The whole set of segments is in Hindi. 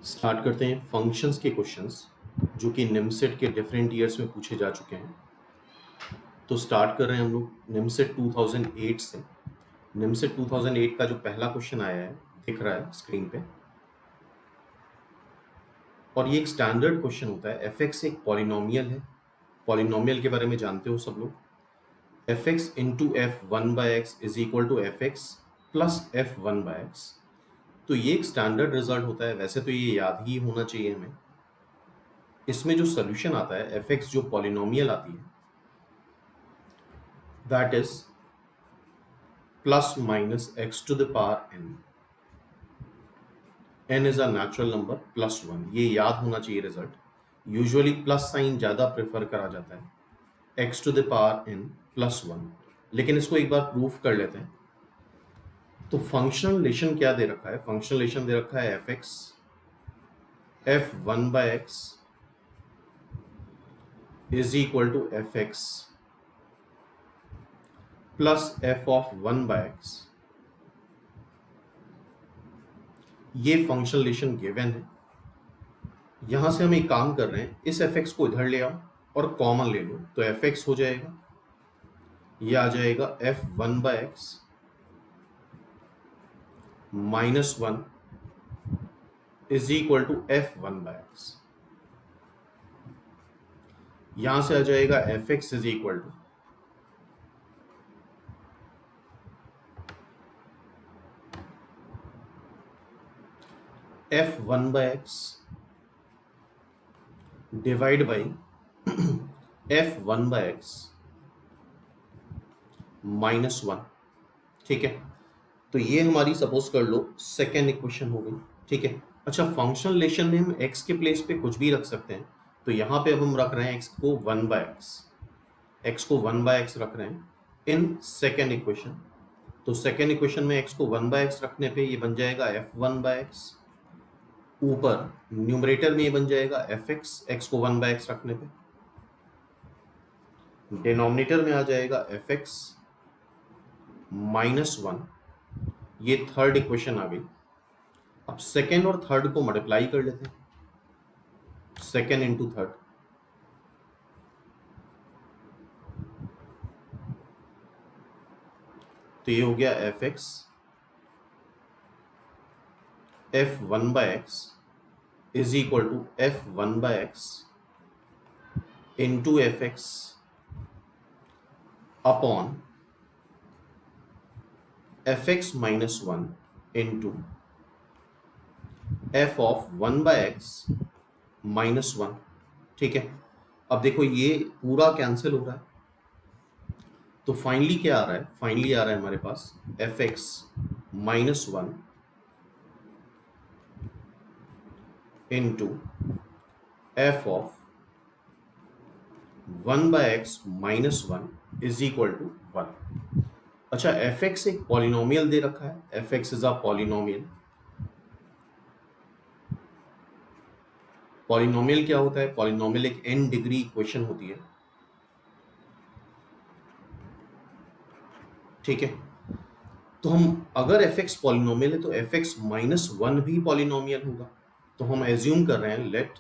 स्टार्ट करते हैं फंक्शंस के क्वेश्चंस जो कि निमसेट के डिफरेंट ईयर्स में पूछे जा चुके हैं। तो स्टार्ट कर रहे हैं हम लोग निमसेट 2008 से। निमसेट 2008 का जो पहला क्वेश्चन आया है दिख रहा है स्क्रीन पे, और ये एक स्टैंडर्ड क्वेश्चन होता है। एफ एक्स एक पॉलिनोमियल है। पॉलिनोमियल के बारे में जानते हो सब लोग। F X into F one by X is equal to F X plus F one by X. तो ये एक स्टैंडर्ड रिजल्ट होता है। वैसे तो ये याद ही होना चाहिए हमें। इसमें जो सोल्यूशन आता है एफ एक्स जो पॉलिनोमियल आती है that is plus minus X to the power N. N is a natural number plus one, ये याद होना चाहिए रिजल्ट। यूजुअली प्लस साइन ज्यादा प्रेफर करा जाता है, X to the power N plus one. लेकिन इसको एक बार प्रूफ कर लेते हैं। तो फंक्शनल रिलेशन क्या दे रखा है? फंक्शनल रिलेशन दे रखा है F X F one by X is equal to F X plus F of one by X. ये फंक्शनल रिलेशन गिवन है। यहां से हम एक काम कर रहे हैं, इस एफ एक्स को इधर ले आओ और कॉमन ले लो, तो एफ एक्स हो जाएगा, ये आ जाएगा F one by X minus one is equal to F one by X. यहां से आ जाएगा F X is equal to F one by X divide by F one by X minus one. ठीक है, तो ये हमारी सपोज कर लो सेकेंड इक्वेशन हो गई। ठीक है, अच्छा फंक्शनल रिलेशन में हम x के प्लेस पे कुछ भी रख सकते हैं। तो यहाँ पे अब हम रख रहे हैं x को वन बाय एक्स को वन बाय एक्स रख रहे हैं इन सेकेंड इक्वेशन। तो सेकेंड इक्वेशन में x को वन बाय एक्स रखने पे ये बन जाएगा एफ वन बाय एक्स। ऊपर न्यूमरेटर में ये बन जाएगा एफ एक्स, एक्स को वन बाय एक्स रखने पे। डिनोमिनेटर में आ जाएगा एफ एक्स माइनस वन। ये थर्ड इक्वेशन आ गई। अब सेकेंड और थर्ड को मल्टीप्लाई कर लेते हैं, सेकेंड इंटू थर्ड। तो ये हो गया F X F one by X is equal to F one by X into F X upon F X minus one into F of one by X minus one. ठीक है, अब देखो ये पूरा कैंसिल हो रहा है। तो फाइनली क्या आ रहा है? फाइनली आ रहा है हमारे पास F X minus one into F of one by X minus one is equal to one. अच्छा, एफ एक्स एक पॉलिनोमियल दे रखा है, F X is a polynomial. Polynomial क्या होता है? पॉलिनोमियल एक n डिग्री इक्वेशन होती है। ठीक है, तो हम अगर एफ एक्स पॉलिनोमियल है तो एफ एक्स माइनस वन भी पॉलिनोमियल होगा। तो हम एज्यूम कर रहे हैं let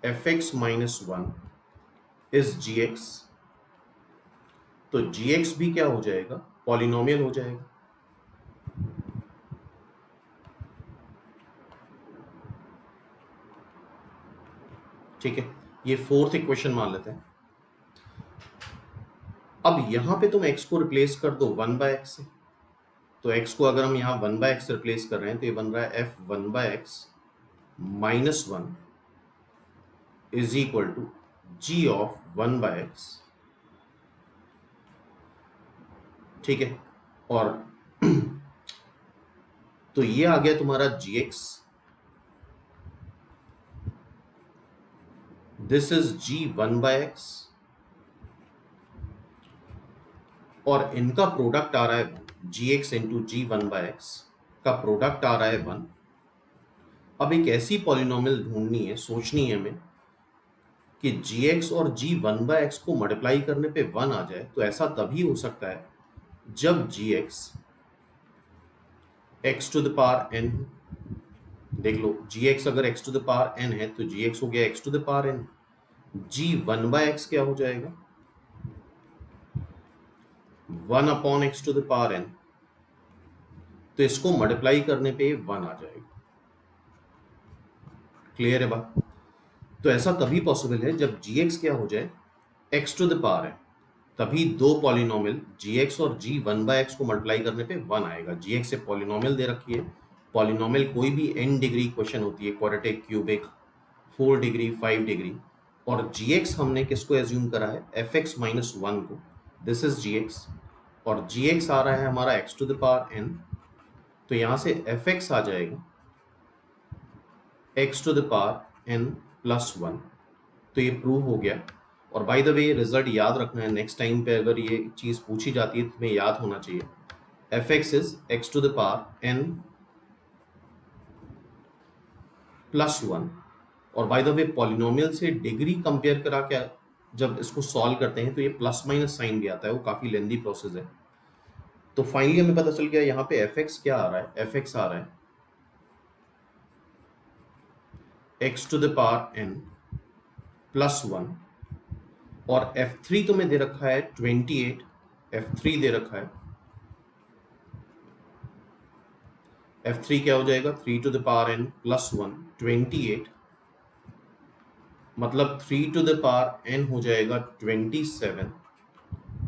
F X minus one is G X. तो जी एक्स भी क्या हो जाएगा? पॉलिनोमियल हो जाएगा। ठीक है, ये फोर्थ इक्वेशन मान लेते हैं। अब यहां पे तुम x को रिप्लेस कर दो वन बाय एक्स से। तो x को अगर हम यहां वन बाय एक्स रिप्लेस कर रहे हैं तो ये बन रहा है F one by X minus one is equal to G of one by X. ठीक है, और तो ये आ गया तुम्हारा G X, this is G one by X, और इनका प्रोडक्ट आ रहा है G X into G one by X का प्रोडक्ट आ रहा है वन। अब एक ऐसी पॉलिनोमियल ढूंढनी है, सोचनी है हमें कि जी एक्स और जी वन बाय एक्स को मल्टीप्लाई करने पे वन आ जाए। तो ऐसा तभी हो सकता है जब G X X to the power N देख लो, जी एक्स अगर X to the power N है तो जी एक्स हो गया X to the power N. G one by X क्या हो जाएगा, one upon X to the power N. तो इसको मल्टीप्लाई करने पे वन आ जाएगा। क्लियर है बात? तो ऐसा तभी पॉसिबल है जब जी एक्स क्या हो जाए, एक्स टू द पावर है, तभी दो पॉलिनोमियल जी एक्स और जी वन बाय एक्स को मल्टीप्लाई करने पे वन आएगा। जी एक्स से पॉलिनोमियल दे रखी है, पॉलिनोमियल कोई भी एन डिग्री इक्वेशन होती है, क्वाड्रेटिक, क्यूबिक, 4 डिग्री, 5 डिग्री, और जी एक्स हमने किसको एज्यूम करा है, एफ एक्स माइनस वन को, दिस इज जी एक्स, और जी एक्स आ रहा है हमारा X to the power N, तो यहां से एफ एक्स आ जाएगा X to the power N plus one. तो ये प्रूव हो गया। और बाय द वे रिजल्ट याद रखना है, नेक्स्ट टाइम पे अगर ये चीज़ पूछी जाती है तो तुम्हें याद होना चाहिए, F X is X to the power N plus one. और बाय द वे पॉलिनोमियल से डिग्री कंपेयर करा के जब इसको सॉल्व करते हैं तो ये प्लस माइनस साइन भी आता है, वो काफ़ी लेंदी प्रोसेस है। तो फाइनली हमें पता चल गया यहाँ पे एफ एक्स क्या आ रहा है, एफ एक्स आ रहा है X to the power N plus one, और F3 तो में दे रखा है 28, F3 दे रखा है, F3 क्या हो जाएगा, 3 to the power n plus one, 28, मतलब 3 टू द पावर n हो जाएगा 27,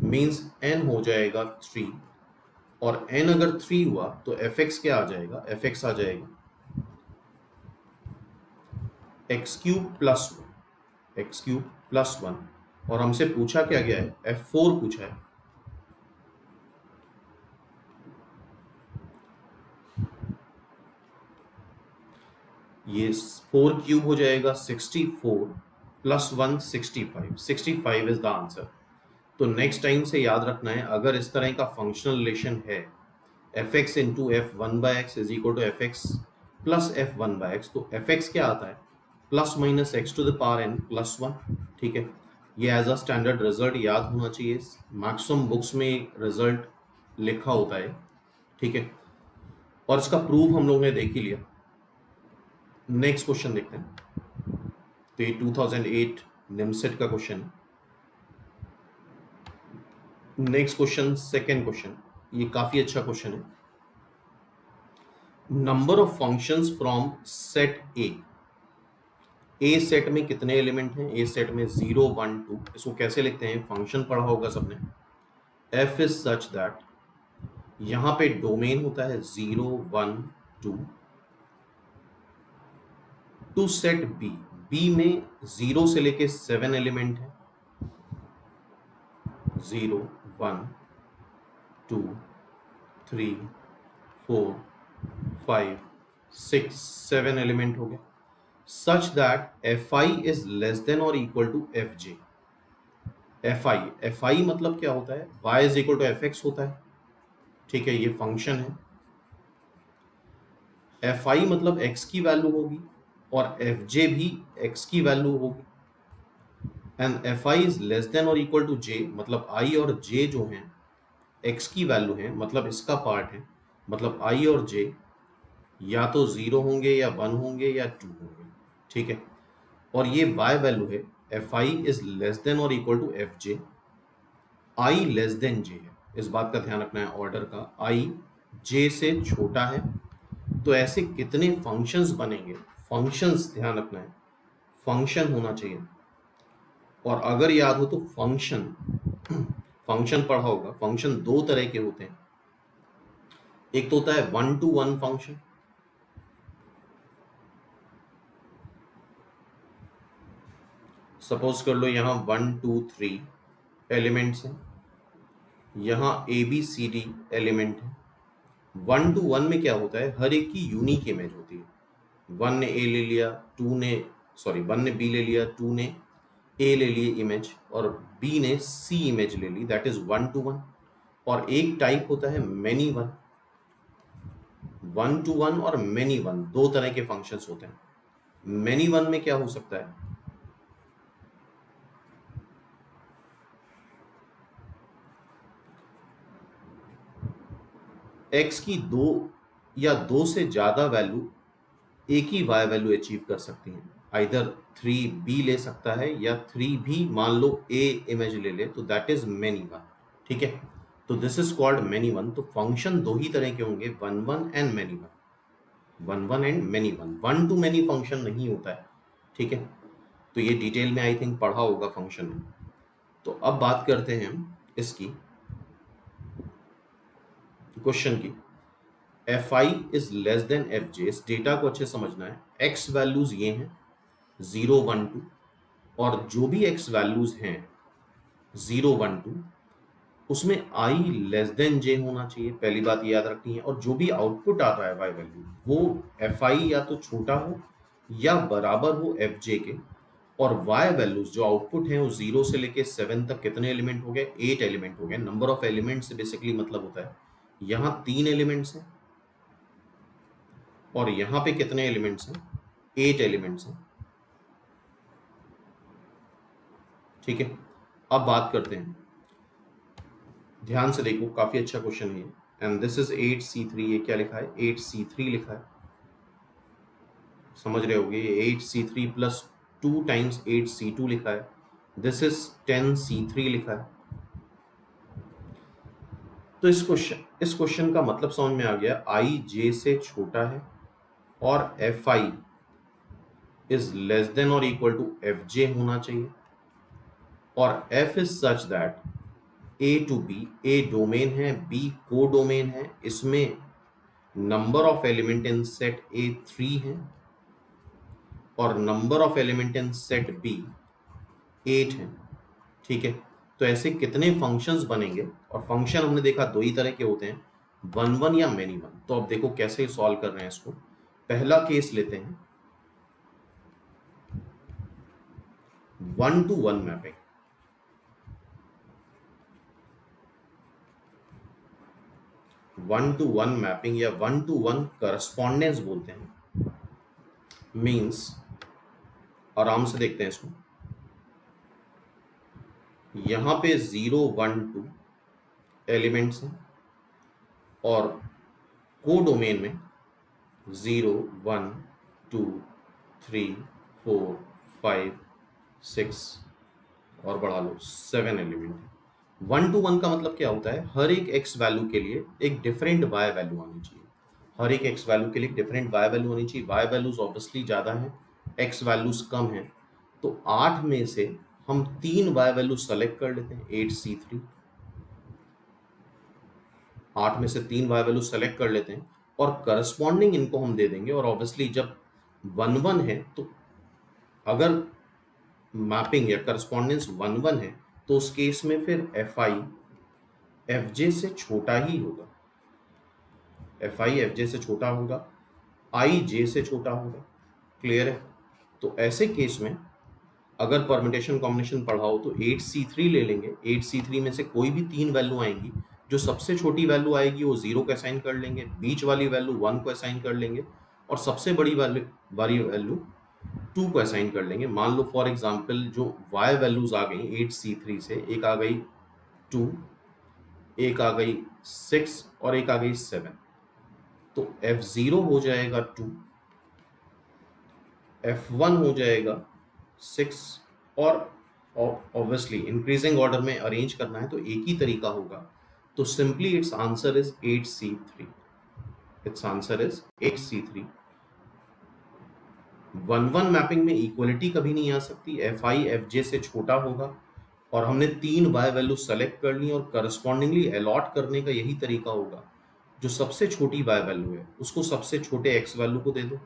मीन्स n हो जाएगा 3, और n अगर 3 हुआ तो fx क्या आ जाएगा, fx आ जाएगा x cube plus one, x cube plus one, और हमसे पूछा क्या गया है, F4 पूछा है। ये 4 क्यूब हो जाएगा 64 plus one 65, 65 is the answer. तो नेक्स्ट टाइम से याद रखना है, अगर इस तरह का फंक्शनल रिलेशन है F X into F one by X is equal to F X plus F one by X, तो एफ एक्स क्या आता है, plus minus X to the power N plus one. ठीक है, ये एज अ स्टैंडर्ड रिजल्ट याद होना चाहिए, मैक्सिमम बुक्स में रिजल्ट लिखा होता है। ठीक है, और इसका प्रूफ हम लोगों ने देख ही लिया। नेक्स्ट क्वेश्चन देखते हैं। तो ये 2008 निमसेट का क्वेश्चन है। नेक्स्ट क्वेश्चन, सेकेंड क्वेश्चन, ये काफी अच्छा क्वेश्चन है। Number of functions from set A set में कितने एलिमेंट हैं, ए सेट में 0 1 2। इसको कैसे लिखते हैं, फंक्शन पढ़ा होगा सबने, एफ इज सच दैट, यहां पे डोमेन होता है 0 1 2 टू सेट बी, बी में 0 से लेके 7 एलिमेंट है, 0 1 2 3 4 5 6 7 एलिमेंट हो गए, such that F I is less than और equal to F J. F I मतलब क्या होता है, Y is equal to F X होता है। ठीक है, ये फंक्शन है। एफ आई मतलब एक्स की वैल्यू होगी और एफ जे भी एक्स की वैल्यू होगी, and F I is less than और इक्वल टू जे, मतलब आई और जे जो हैं एक्स की वैल्यू है, मतलब इसका पार्ट है, मतलब आई और जे या तो 0 होंगे या 1 होंगे या 2 होंगे। ठीक है, और ये y वैल्यू है, F I is less than और equal to F J, I less than J है, इस बात का ध्यान रखना है ऑर्डर का, आई जे से छोटा है। तो ऐसे कितने फंक्शंस बनेंगे, फंक्शंस ध्यान रखना है, फंक्शन होना चाहिए। और अगर याद हो तो फंक्शन फंक्शन पढ़ा होगा, फंक्शन दो तरह के होते हैं, एक तो होता है 1 to 1 फंक्शन, सपोज कर लो यहाँ 1 2 3 एलिमेंट्स हैं, यहाँ A B C D element है। 1 to 1 में क्या होता है, हर एक की यूनिक इमेज होती है। 1 ने ए ले लिया, 2 ने 1 ने बी ले लिया, 2 ने ए ले लिए इमेज, और बी ने सी इमेज ले ली, दैट इज 1 to 1। और एक टाइप होता है मैनी वन, 1 to 1 और मैनी वन, दो तरह के फंक्शंस होते हैं। मैनी वन में क्या हो सकता है, एक्स की दो या दो से ज्यादा वैल्यू एक ही वाई वैल्यू अचीव कर सकती हैं। आइदर 3b ले सकता है या 3 भी मान लो a इमेज ले ले, तो दैट इज मेनी वन। ठीक है, तो this is called many one. तो फंक्शन दो ही तरह के होंगे, one one and many one, one one and many one, one two many function नहीं होता है। ठीक है, तो ये डिटेल में आई थिंक पढ़ा होगा फंक्शन में। तो अब बात करते हैं हम इसकी क्वेश्चन की। F I is less than F J. इस डेटा को अच्छे समझना है। एक्स वैल्यूज ये हैं 0 1 2, और जो भी एक्स वैल्यूज हैं 0 1 2 उसमें आई लेस देन जे होना चाहिए, पहली बात ये याद रखनी है। और जो भी आउटपुट आ रहा है वाई वैल्यू, वो एफ आई या तो छोटा हो या बराबर हो एफ जे के। और वाई वैल्यूज जो आउटपुट है वो 0 से लेके 7 तक कितने एलिमेंट हो गए, 8 एलिमेंट हो गए। नंबर ऑफ एलिमेंट से बेसिकली मतलब होता है यहाँ 3 एलिमेंट्स हैं और यहाँ पे कितने एलिमेंट्स हैं, 8 एलिमेंट्स हैं। ठीक है, अब बात करते हैं, ध्यान से देखो, काफी अच्छा क्वेश्चन है। And this is 8c3। ये क्या लिखा है, 8c3 लिखा है, समझ रहे होगे। 8c3 प्लस 2 टाइम्स 8c2 लिखा है। दिस इज 10c3 लिखा है। तो इस क्वेश्चन का मतलब समझ में आ गया। आई जे से छोटा है और F I is less than और इक्वल टू एफ जे होना चाहिए। और F is such that A to B, A domain है, बी को डोमेन है, इसमें number of element in set A 3 है और number of element in set B 8 है। ठीक है, तो ऐसे कितने फंक्शंस बनेंगे। और फंक्शन हमने देखा दो ही तरह के होते हैं, वन वन या मेनी वन। तो अब देखो कैसे सॉल्व कर रहे हैं इसको। पहला केस लेते हैं, 1 to 1 mapping. One two one mapping या 1 to 1 करस्पॉन्डेंस बोलते हैं। मीन्स, आराम से देखते हैं इसको, यहां पे 0 1 2 एलिमेंट्स हैं और को डोमेन में 0 1 2 3 4 5 6 और बढ़ा लो 7 एलिमेंट है। 1 to 1 का मतलब क्या होता है, हर एक एक्स वैल्यू के लिए एक डिफरेंट वाई वैल्यू आनी चाहिए। हर एक एक्स वैल्यू के लिए डिफरेंट वाई वैल्यू होनी चाहिए। वाई वैल्यूज ऑब्वियसली ज़्यादा हैं, एक्स वैल्यूज कम हैं। तो 8 में से हम 3 वाई वैल्यू सेलेक्ट कर लेते हैं, 8c3। 8 में से 3 वाई वैल्यू सेलेक्ट कर लेते हैं और करस्पॉन्डिंग इनको हम दे देंगे। और ऑब्वियसली जब 1 1 है, तो अगर मैपिंग या करस्पॉन्डेंस 1 1 है, तो उस केस में फिर एफ आई एफ जे से छोटा ही होगा। एफ आई एफ जे से छोटा होगा, आई जे से छोटा होगा। क्लियर है। तो ऐसे केस में अगर परमिटेशन कॉम्बिनेशन पढ़ाओ तो 8c3 ले लेंगे। 8c3 में से कोई भी 3 वैल्यू आएंगी, जो सबसे छोटी वैल्यू आएगी वो 0 को असाइन कर लेंगे, बीच वाली वैल्यू 1 को असाइन कर लेंगे और सबसे बड़ी वैल्यू 2 को असाइन कर लेंगे। मान लो फॉर एग्जांपल जो y वैल्यूज आ गई 8c3 से, एक आ गई 2, एक आ गई 6 और एक आ गई 7, तो f0 हो जाएगा 2, f1 हो जाएगा 6 और ऑब्वियसली इंक्रीजिंग ऑर्डर में अरेंज करना है तो एक ही तरीका होगा। तो simply it's answer is 8c3। It's answer is 8c3। 1 1 mapping में इक्वलिटी कभी नहीं आ सकती, एफ आई एफ जे से छोटा होगा और हमने 3 वाई वैल्यू सेलेक्ट कर ली और करस्पॉन्डिंगली अलॉट करने का यही तरीका होगा। जो सबसे छोटी वाई वैल्यू है उसको सबसे छोटे एक्स वैल्यू को दे दो,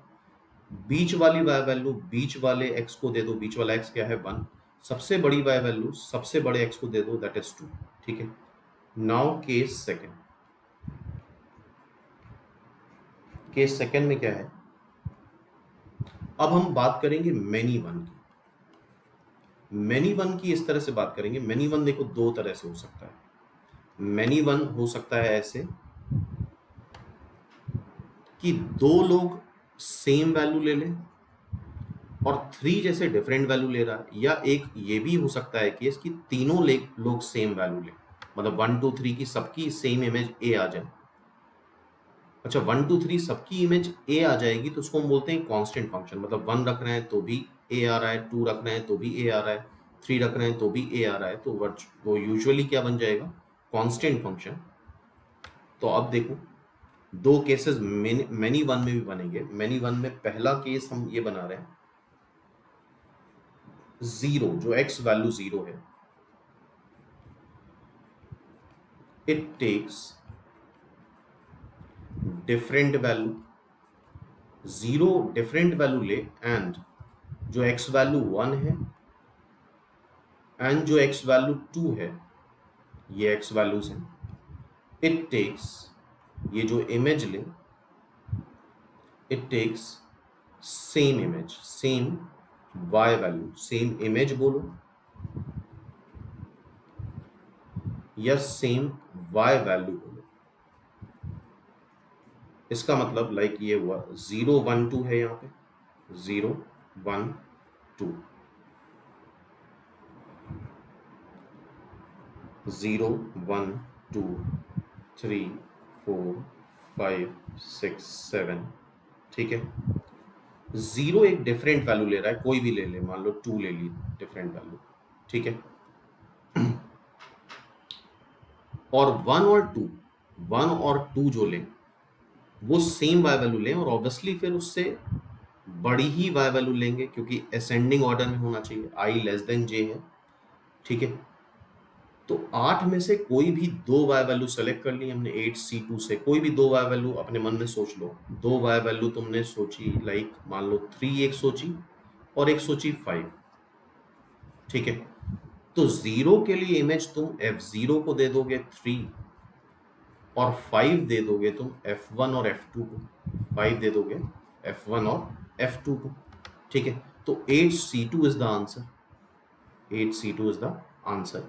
बीच वाली वाई वैल्यू बीच वाले एक्स को दे दो, बीच वाला एक्स क्या है 1, सबसे बड़ी वाई वैल्यू सबसे बड़े एक्स को दे दो, दैट इज 2। ठीक है, now case second. Case second में क्या है, अब हम बात करेंगे मेनी वन की। मेनी वन की इस तरह से बात करेंगे। मेनी वन देखो दो तरह से हो सकता है। मेनी वन हो सकता है ऐसे कि 2 लोग सेम वैल्यू ले लें और 3 जैसे डिफरेंट वैल्यू ले रहा है, या एक ये भी हो सकता है कि इसकी तीनों लोग सेम वैल्यू लें, मतलब 1 2 3 की सबकी सेम इमेज ए आ जाए। अच्छा 1 2 3 सबकी इमेज ए आ जाएगी तो उसको हम बोलते हैं कांस्टेंट फंक्शन, मतलब 1 रख रहे हैं तो भी ए आ रहा है, 2 रख रहे हैं तो भी ए आ रहा है, 3 रख रहे हैं तो भी ए आ रहा है, तो वो यूजुअली क्या बन जाएगा, कांस्टेंट फंक्शन। तो अब देखो दो केसेस मैनी वन में भी बनेंगे। मैनी वन में पहला केस हम ये बना रहे हैं, जीरो, जो एक्स वैल्यू जीरो है, it takes different value, zero different value ले, एंड जो एक्स वैल्यू 1 है एंड जो एक्स वैल्यू 2 है, ये एक्स वैल्यूज हैं, इट टेक्स, ये जो इमेज ले, it takes same image, same Y value, same image बोलो या सेम वाई वैल्यू बोलो। इसका मतलब लाइक ये हुआ 0 1 2 है, यहाँ पे 0 1 2, 0 1 2 3 4 5 6 7, ठीक है। जीरो एक डिफरेंट वैल्यू ले रहा है, कोई भी ले ले, मान लो 2 ले ली डिफरेंट वैल्यू, ठीक है। और 1 और 2 जो लें वो सेम वाई वैल्यू लें, और ऑब्वियसली फिर उससे बड़ी ही वाई वैल्यू लेंगे क्योंकि असेंडिंग ऑर्डर में होना चाहिए, आई लेस देन जे है, ठीक है। तो 8 में से कोई भी दो वाई वैल्यू सेलेक्ट कर ली हमने, 8C2 से कोई भी दो वाई वैल्यू अपने मन में सोच लो। दो वाई वैल्यू तुमने सोची, लाइक मान लो 3 एक सोची और एक सोची 5, ठीक है। तो 0 के लिए इमेज तुम F0 को दे दोगे 3, और 5 दे दोगे तुम F1 और F2 को, 5 दे दोगे F1 और F2 को, ठीक है। तो 8C2 is the answer, 8C2 is the answer.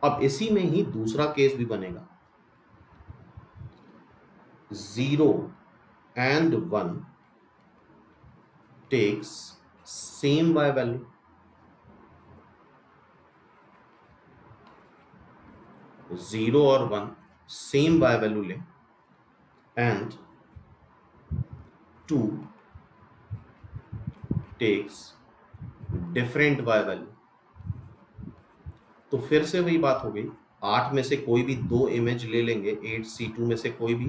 अब इसी में ही दूसरा केस भी बनेगा, 0 and 1 takes same y value, 0 और 1 सेम y वैल्यू ले, and 2 takes different y value. तो फिर से वही बात हो गई, 8 में से कोई भी दो इमेज ले लेंगे, 8C2 में से कोई भी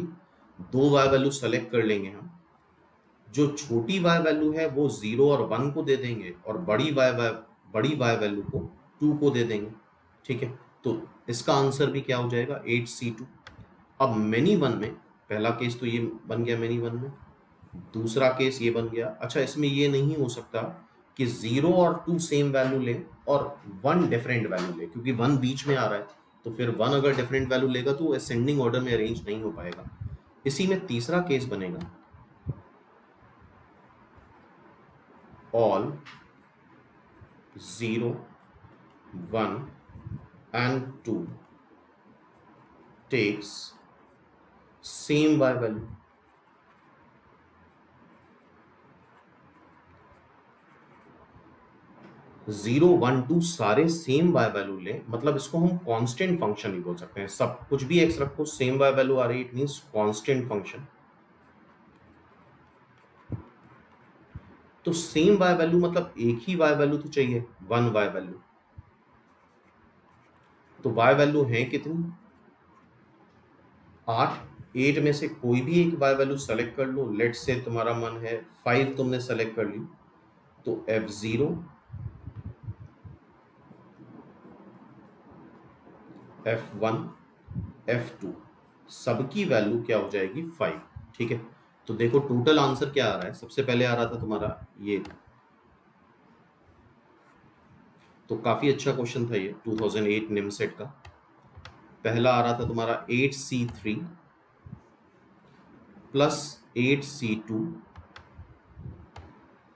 दो y वैल्यू सेलेक्ट कर लेंगे हम, जो छोटी y वैल्यू है वो 0 और 1 को दे देंगे, और बड़ी y वैल्यू को 2 को दे देंगे, ठीक है। तो इसका आंसर भी क्या हो जाएगा, 8C2। अब मेनी वन में पहला केस तो ये बन गया, मेनी वन में दूसरा केस ये बन गया। अच्छा इसमें ये नहीं हो सकता कि 0 और 2 सेम वैल्यू ले और 1 डिफरेंट वैल्यू ले, क्योंकि 1 बीच में आ रहा है, तो फिर 1 अगर डिफरेंट वैल्यू लेगा तो असेंडिंग ऑर्डर में अरेंज नहीं हो पाएगा। इसी में तीसरा केस बनेगा, all 0 1 and 2 takes same y value, zero one two सारे सेम वाई वैल्यू ले, मतलब इसको हम कांस्टेंट फंक्शन ही बोल सकते हैं, सब कुछ भी एक्स रखो सेम वाई वैल्यू आ रही, इट मींस कांस्टेंट फंक्शन। तो सेम वाई वैल्यू मतलब एक ही वाई वैल्यू तो चाहिए, 1 वाई वैल्यू। तो वाई वैल्यू है कितनी, 8। 8 में से कोई भी एक वाई वैल्यू सेलेक्ट कर लो, लेट से तुम्हारा मन है 5 तुमने सेलेक्ट कर ली, तो F0 F1 F2 सबकी वैल्यू क्या हो जाएगी, 5, ठीक है। तो देखो टोटल आंसर क्या आ रहा है, सबसे पहले आ रहा था तुम्हारा ये, तो काफी अच्छा क्वेश्चन था ये 2008 निमसेट का। पहला आ रहा था तुम्हारा 8C3 प्लस 8C2,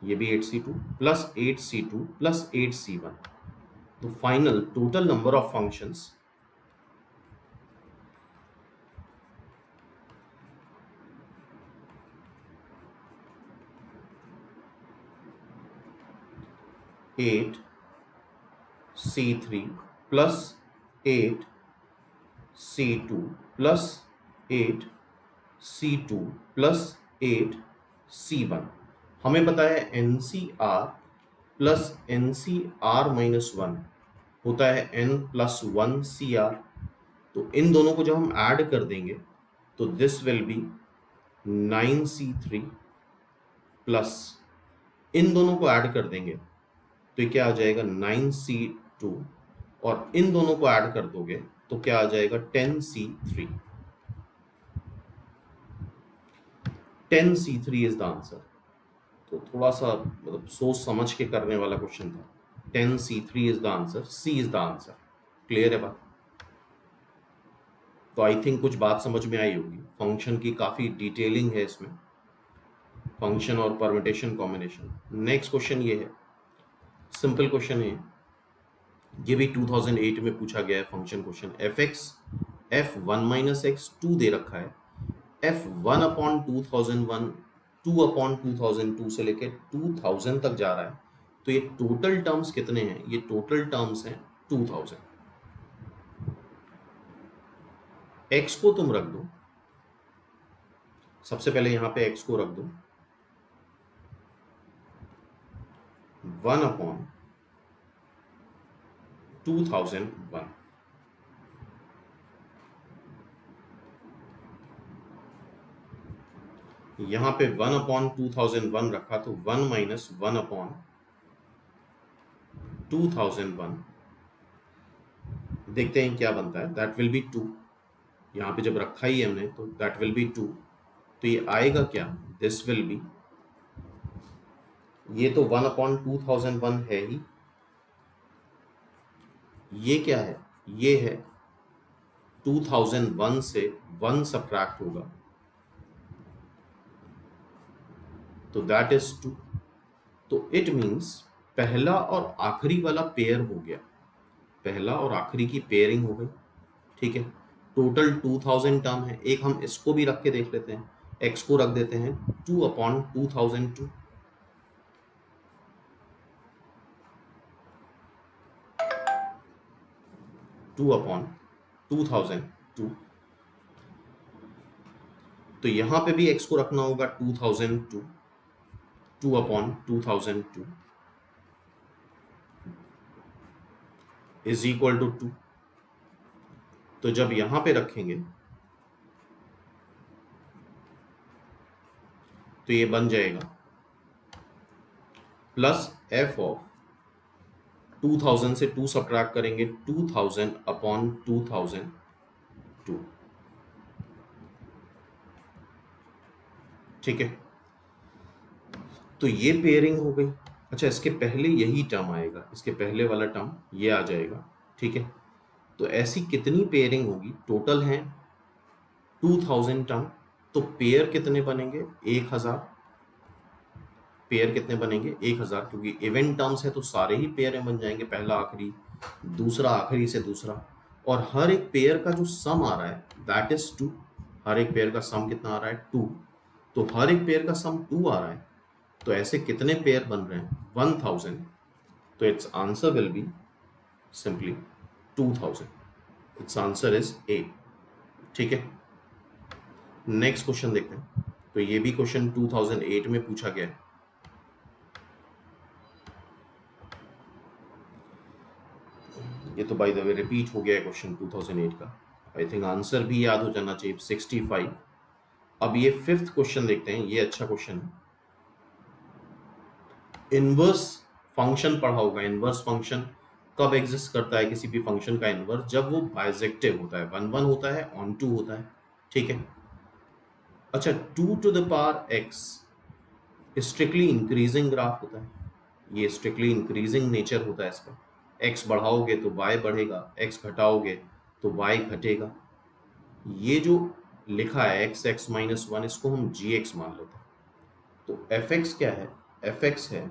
ये भी 8C2 plus 8C2 plus 8C1। तो final total number of functions 8C3 plus 8C2 plus 8 C2 plus 8 C1। हमें पता है NCR प्लस NCR माइनस 1 होता है N प्लस 1 CR। तो इन दोनों को जब हम ऐड कर देंगे तो this will be 9C3 plus, इन दोनों को ऐड कर देंगे तो ये क्या आ जाएगा 9C2, और इन दोनों को ऐड कर दोगे तो क्या आ जाएगा 10C3। 10C3 is the answer. तो थोड़ा सा मतलब सोच समझ के करने वाला क्वेश्चन था। 10C3 is the answer, C is the answer. Clear है बात? तो आई थिंक कुछ बात समझ में आई होगी। फंक्शन की काफी डिटेलिंग है इसमें, फंक्शन और परम्यूटेशन कॉम्बिनेशन। नेक्स्ट क्वेश्चन ये है, सिंपल क्वेश्चन है, ये भी 2008 में पूछा गया है function question. f1 minus x 2 दे रखा है, f1 अपॉन 2001 2 अपॉन 2002 से लेके 2000 तक जा रहा है। तो ये टोटल टर्म्स कितने हैं? ये टोटल टर्म्स हैं 2000। x को तुम रख दो, सबसे पहले यहां पे x को रख दो 1 अपॉन 2001। यहां पे 1 अपॉन 2001 रखा तो 1 माइनस 1 अपॉन 2001, देखते हैं क्या बनता है। That will be 2। यहां पे जब रखा ही हमने तो दैट विल बी 2। तो ये आएगा क्या? दिस विल बी, ये तो 1 अपॉन 2001 है ही, ये क्या है? ये है 2001 से 1 सब्ट्रैक्ट होगा तो दैट इज 2। तो इट मींस पहला और आखिरी वाला पेयर हो गया, पहला और आखिरी की पेयरिंग हो गई। ठीक है, टोटल 2000 टर्म है। एक हम इसको भी रख के देख लेते हैं, x को रख देते हैं 2 अपॉन 2002। Two upon 2002। तो यहां पे भी x को रखना होगा 2002, 2 अपॉन 2002 इज इक्वल टू 2। तो जब यहां पे रखेंगे तो ये बन जाएगा प्लस f ऑफ 2000 से 2 सब्ट्रैक्ट करेंगे 2000 अपॉन 2002। ठीक है, तो ये पेयरिंग हो गई। अच्छा, इसके पहले यही टर्म आएगा, इसके पहले वाला टर्म ये आ जाएगा। ठीक है, तो ऐसी कितनी पेयरिंग होगी? टोटल हैं 2000 टर्म, तो पेयर कितने बनेंगे? 1000। पेयर कितने बनेंगे? 1000, क्योंकि इवेंट टर्म्स है तो सारे ही पेयर बन जाएंगे, पहला आखिरी, दूसरा आखिरी से दूसरा। और हर एक पेयर का जो सम आ रहा है दैट इज 2। हर एक पेयर का सम कितना आ रहा है? 2। तो हर एक पेयर का सम 2 आ रहा है, तो ऐसे कितने पेयर बन रहे हैं? 1000। तो it's answer will be simply 2000। It's answer is a. ठीक है, नेक्स्ट क्वेश्चन देखते हैं। तो ये भी क्वेश्चन 2008 में पूछा गया है। ये तो बाय द वे रिपीट हो गया है क्वेश्चन 2008 का। आई थिंक आंसर भी याद हो जाना चाहिए, 65। अब ये 5th क्वेश्चन देखते हैं, ये अच्छा क्वेश्चन है। इनवर्स फंक्शन पढ़ा होगा। इनवर्स फंक्शन कब एग्जिस्ट करता है किसी भी फंक्शन का इनवर्स? जब वो बाइजेक्टिव होता है, 1 1 होता है, ऑन 2 होता है। ठीक है, अच्छा 2 to the power x strictly increasing graph होता है, ये स्ट्रिक्टली इंक्रीजिंग नेचर होता है इसका। x बढ़ाओगे तो y बढ़ेगा, x घटाओगे तो y घटेगा। ये जो लिखा है x x माइनस 1, इसको हम gx मान लेते हैं। तो fx क्या है? fx है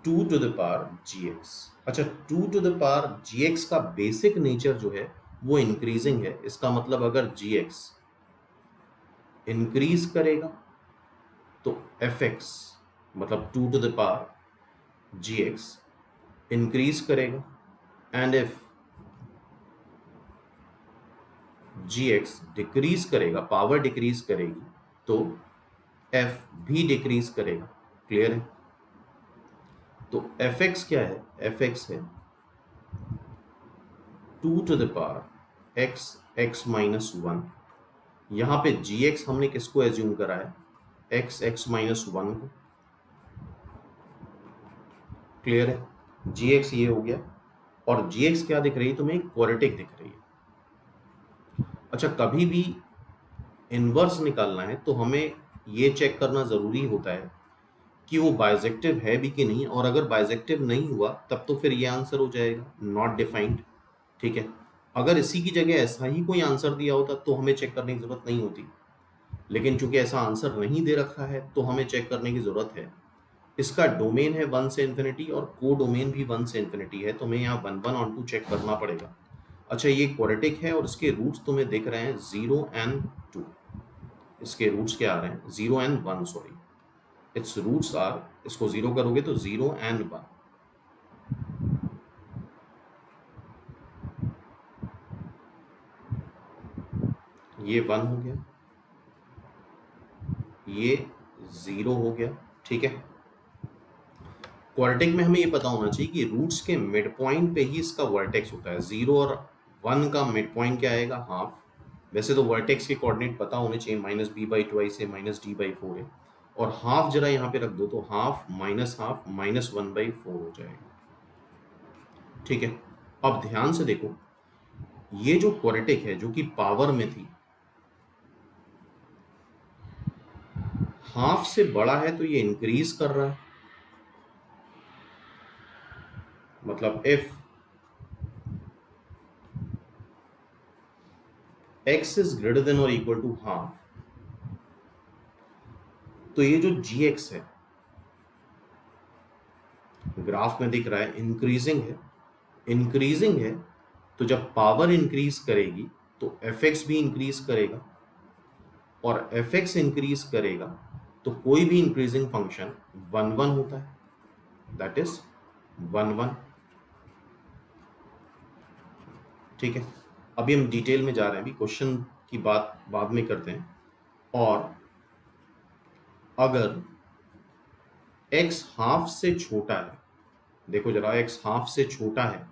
2 टू द पावर gx। अच्छा, 2 टू द पावर gx का बेसिक नेचर जो है वो इंक्रीजिंग है। इसका मतलब अगर gx इंक्रीज करेगा तो fx मतलब 2 to the power gx increase करेगा, and if G X decrease करेगा, पावर डिक्रीज करेगी, तो एफ भी डिक्रीज करेगा। क्लियर है? तो एफ एक्स क्या है? एफ एक्स है 2 to the power x x minus one. यहां पे जी एक्स हमने किसको एज्यूम करा है? एक्स एक्स माइनस वन को। क्लियर है? जी एक्स ये हो गया, और जी एक्स क्या दिख रही है तुम्हें? क्वाड्रेटिक दिख रही है। अच्छा, कभी भी इनवर्स निकालना है तो हमें ये चेक करना जरूरी होता है कि वो बाइजेक्टिव है भी कि नहीं, और अगर बाइजेक्टिव नहीं हुआ तब तो फिर ये आंसर हो जाएगा नॉट डिफाइंड। ठीक है? अगर इसी की जगह ऐसा ही कोई आंसर दिया होता तो हमें चेक करने की जरूरत नहीं होती, लेकिन चूंकि ऐसा आंसर नहीं दे रखा है तो हमें चेक करने की जरूरत है। इसका डोमेन है 1 से इन्फिनिटी और को डोमेन भी 1 से इन्फिनिटी है, तो हमें यहाँ 1 1 चेक करना पड़ेगा। अच्छा, ये क्वाड्रेटिक है और इसके रूट्स तुम्हें दिख रहे हैं 0 and 2। इसके रूट्स क्या आ रहे हैं? 0 and 1, sorry, its roots are, इसको 0 करोगे तो 0 and 1। ये 1 हो गया, ये 0 हो गया। ठीक है? क्वाड्रेटिक में हमें ये पता होना चाहिए कि रूट्स के मिड पॉइंट पे ही इसका वर्टेक्स होता है। 0 और 1 का मिड पॉइंट क्या आएगा? हाफ। वैसे तो वर्टेक्स के कोऑर्डिनेट पता होने चाहिए, -b/2 से -d/4 है, और हाफ जरा यहाँ पे रख दो तो हाफ -1/4 हो जाएगा। ठीक है? अब ध्यान से देखो, ये जो क्वाड्रेटिक है जो कि पावर में थी, हाफ से बड़ा है तो ये इंक्रीज कर रहा है, मतलब if x is greater than और इक्वल टू हाफ, तो ये जो gx है ग्राफ में दिख रहा है इंक्रीजिंग है। इंक्रीजिंग है तो जब पावर इंक्रीज करेगी तो fx भी इंक्रीज करेगा, और fx इंक्रीज करेगा तो कोई भी इंक्रीजिंग फंक्शन 1 1 होता है, दैट इज 1 1। ठीक है? अभी हम डिटेल में जा रहे हैं, अभी क्वेश्चन की बात बाद में करते हैं। और अगर x हाफ से छोटा है, देखो जरा, x हाफ से छोटा है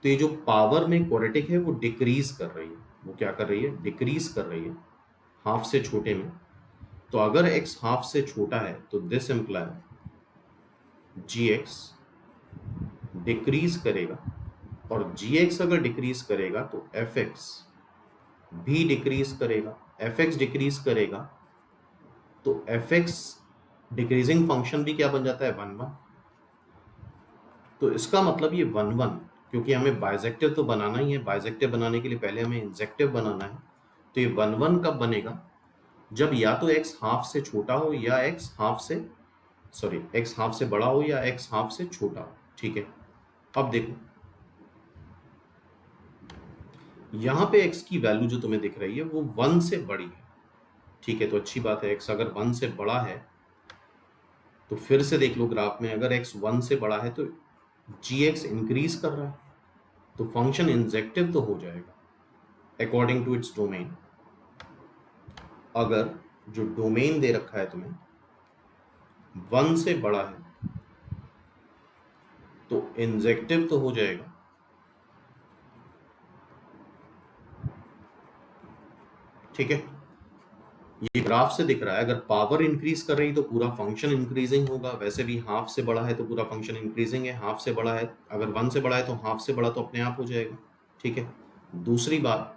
तो ये जो पावर में क्वाड्रेटिक है वो डिक्रीज कर रही है। वो क्या कर रही है? डिक्रीज कर रही है हाफ से छोटे में। तो अगर x हाफ से छोटा है तो दिस इम्प्लाई gx डिक्रीज करेगा, और gx अगर डिक्रीज करेगा तो fx भी डिक्रीज करेगा। fx डिक्रीज करेगा तो fx डिक्रीजिंग फंक्शन भी क्या बन जाता है? 1 1। तो इसका मतलब ये 1 1, क्योंकि हमें बाइजेक्टिव तो बनाना ही है, बाइजेक्टिव बनाने के लिए पहले हमें इंजेक्टिव बनाना है। तो ये 1 1 कब बनेगा? जब या तो x हाफ से छोटा हो या x हाफ से, सॉरी, x हाफ से बड़ा हो या x हाफ से छोटा हो। ठीक है? अब देखो, यहाँ पे x की वैल्यू जो तुम्हें दिख रही है वो 1 से बड़ी है। ठीक है? तो अच्छी बात है, x अगर 1 से बड़ा है तो फिर से देख लो ग्राफ में, अगर x 1 से बड़ा है तो gx इंक्रीज कर रहा है, तो फंक्शन इंजेक्टिव तो हो जाएगा अकॉर्डिंग टू इट्स डोमेन। अगर जो डोमेन दे रखा है तुम्हें 1 से बड़ा है तो इंजेक्टिव तो हो जाएगा। ठीक है? ये ग्राफ से दिख रहा है, अगर पावर इंक्रीज कर रही तो पूरा फंक्शन इंक्रीजिंग होगा। वैसे भी हाफ से बड़ा है तो पूरा फंक्शन इंक्रीजिंग है, हाफ से बड़ा है, अगर 1 से बड़ा है तो हाफ से बड़ा तो अपने आप हो जाएगा। ठीक है? दूसरी बात,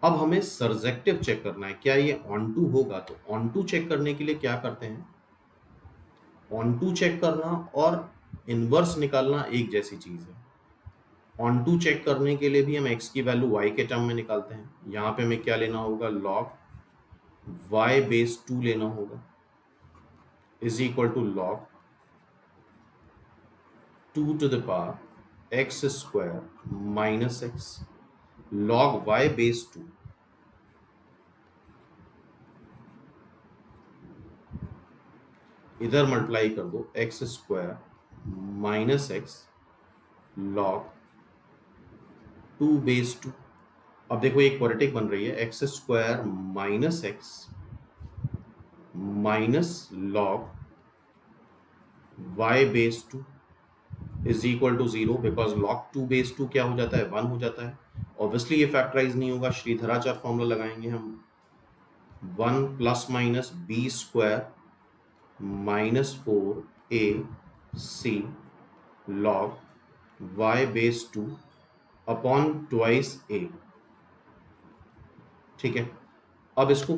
अब हमें सरजेक्टिव चेक करना है, क्या ये ऑन टू होगा? तो ऑन टू चेक करने के लिए क्या करते हैं? ऑन टू चेक करना और इनवर्स निकालना एक जैसी चीज है। ऑन टू चेक करने के लिए भी हम x की वैल्यू y के टर्म में निकालते हैं। यहाँ पे हमें क्या लेना होगा? log y/2 लेना होगा, is equal to log 2 to the power x square minus x log y/2। इधर मल्टीप्लाई कर दो, x square minus X log 2/2। अब देखो ये क्वाड्रेटिक बन रही है, X square minus X minus log y base 2 is equal to 0, because log 2 base 2 क्या हो जाता है, 1 हो जाता है। ऑब्वियसली ये फैक्टराइज नहीं होगा, श्रीधराचार्य फॉर्मूला लगाएंगे हम, 1 plus minus B square minus 4 A C log y base 2 upon twice A. ठीक है, अब इसको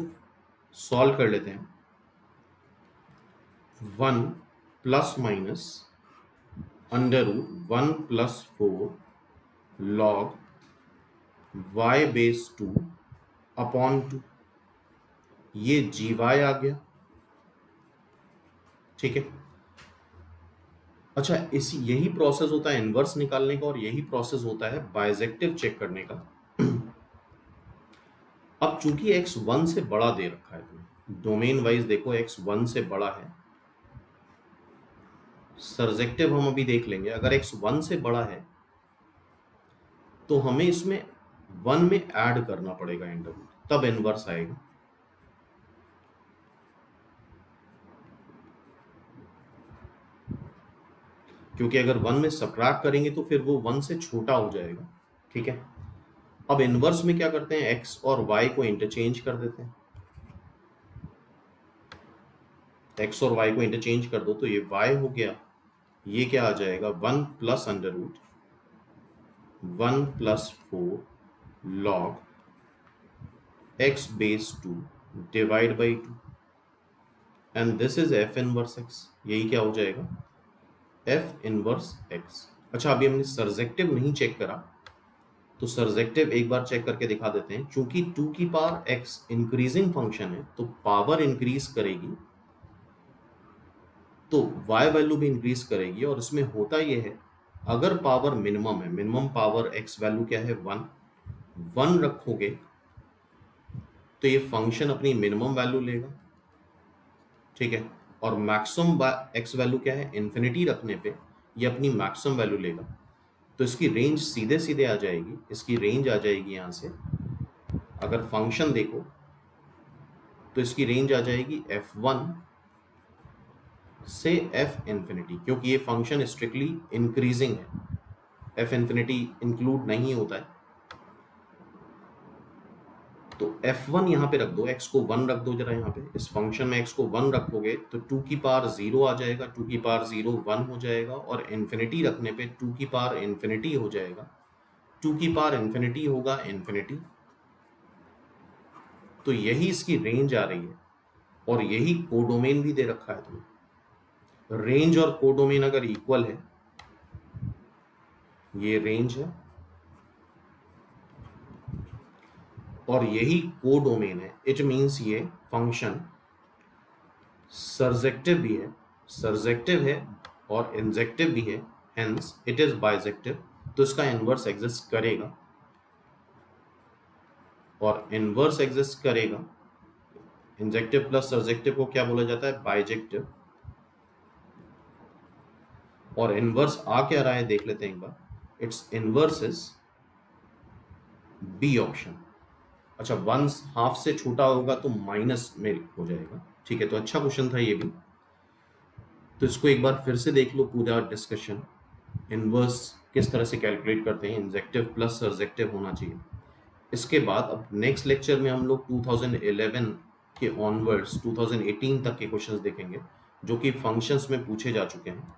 सॉल्व कर लेते हैं। 1 plus minus under root 1 plus 4 log y base 2 upon 2, ये जी वाई आ गया। ठीक है, अच्छा यही प्रोसेस होता है इनवर्स निकालने का, और यही प्रोसेस होता है बाइजेक्टिव चेक करने का। अब चूंकि x 1 से बड़ा दे रखा है, तुम्हें डोमेन वाइज देखो x 1 से बड़ा है, सर्जेक्टिव हम अभी देख लेंगे। अगर x 1 से बड़ा है तो हमें इसमें 1 में ऐड करना पड़ेगा इंटरवल, तब इनवर्स आएगा। क्योंकि अगर 1 में सबट्रैक्ट करेंगे तो फिर वो 1 से छोटा हो जाएगा। ठीक है, अब इनवर्स में क्या करते हैं, x और y को इंटरचेंज कर देते हैं। x और y को इंटरचेंज कर दो तो ये y हो गया, ये क्या आ जाएगा, 1 plus under root 1 plus 4 log x base 2 divide by 2, and this is f inverse x। यही क्या हो जाएगा, f इनवर्स x। अच्छा, अभी हमने सर्जेक्टिव नहीं चेक करा, तो सर्जेक्टिव एक बार चेक करके दिखा देते हैं। चूंकि 2 की पावर x इंक्रीजिंग फंक्शन है तो पावर इंक्रीज करेगी तो y वैल्यू भी इंक्रीज करेगी। और इसमें होता यह है, अगर पावर मिनिमम है, मिनिमम पावर x वैल्यू क्या है, 1 रखोगे तो ये फंक्शन अपनी मिनिमम वैल्यू लेगा। ठीक है, और मैक्सिमम x वैल्यू क्या है, इन्फिनिटी रखने पे ये अपनी मैक्सिमम वैल्यू लेगा। तो इसकी रेंज सीधे सीधे आ जाएगी, इसकी रेंज आ जाएगी यहाँ से। अगर फंक्शन देखो तो इसकी रेंज आ जाएगी f1 से f इन्फिनिटी, क्योंकि ये फंक्शन स्ट्रिक्टली इंक्रीजिंग है, f इन्फिनिटी इंक्लूड नहीं होता है। तो f1 यहाँ पे रख दो, x को 1 रख दो जरा यहाँ पे, इस फंक्शन में x को 1 रखोगे तो 2 की पावर 0 आ जाएगा, 2 की पावर 0 1 हो जाएगा, और इन्फिनिटी रखने पे 2 की पावर इन्फिनिटी हो जाएगा, 2 की पावर इन्फिनिटी होगा इन्फिनिटी। तो यही इसकी रेंज आ रही है, और यही कोडोमेन भी दे रखा है तुम्हें। रेंज और कोडोमेन अगर इक्वल है, ये रेंज है और यही कोडोमेन है, इट मीन्स ये फंक्शन सर्जेक्टिव भी है, सर्जेक्टिव है और इंजेक्टिव भी है, हेंस इट इज बाइजेक्टिव। तो इसका इनवर्स एग्जिस्ट करेगा, और इनवर्स एग्जिस्ट करेगा, इंजेक्टिव प्लस सर्जेक्टिव को क्या बोला जाता है, बाइजेक्टिव। और इनवर्स आ क्या रहा है देख लेते हैं एक बार, its inverse is B option. अच्छा, 1 हाफ से छोटा होगा तो माइनस में हो जाएगा। ठीक है, तो अच्छा क्वेश्चन था ये भी, तो इसको एक बार फिर से देख लो पूरा डिस्कशन, इनवर्स किस तरह से कैलकुलेट करते हैं, इंजेक्टिव प्लस सर्जेक्टिव होना चाहिए। इसके बाद अब नेक्स्ट लेक्चर में हम लोग 2011 के ऑनवर्ड्स 2018 तक के क्वेश्चंस देखेंगे, जो कि फंक्शंस में पूछे जा चुके हैं।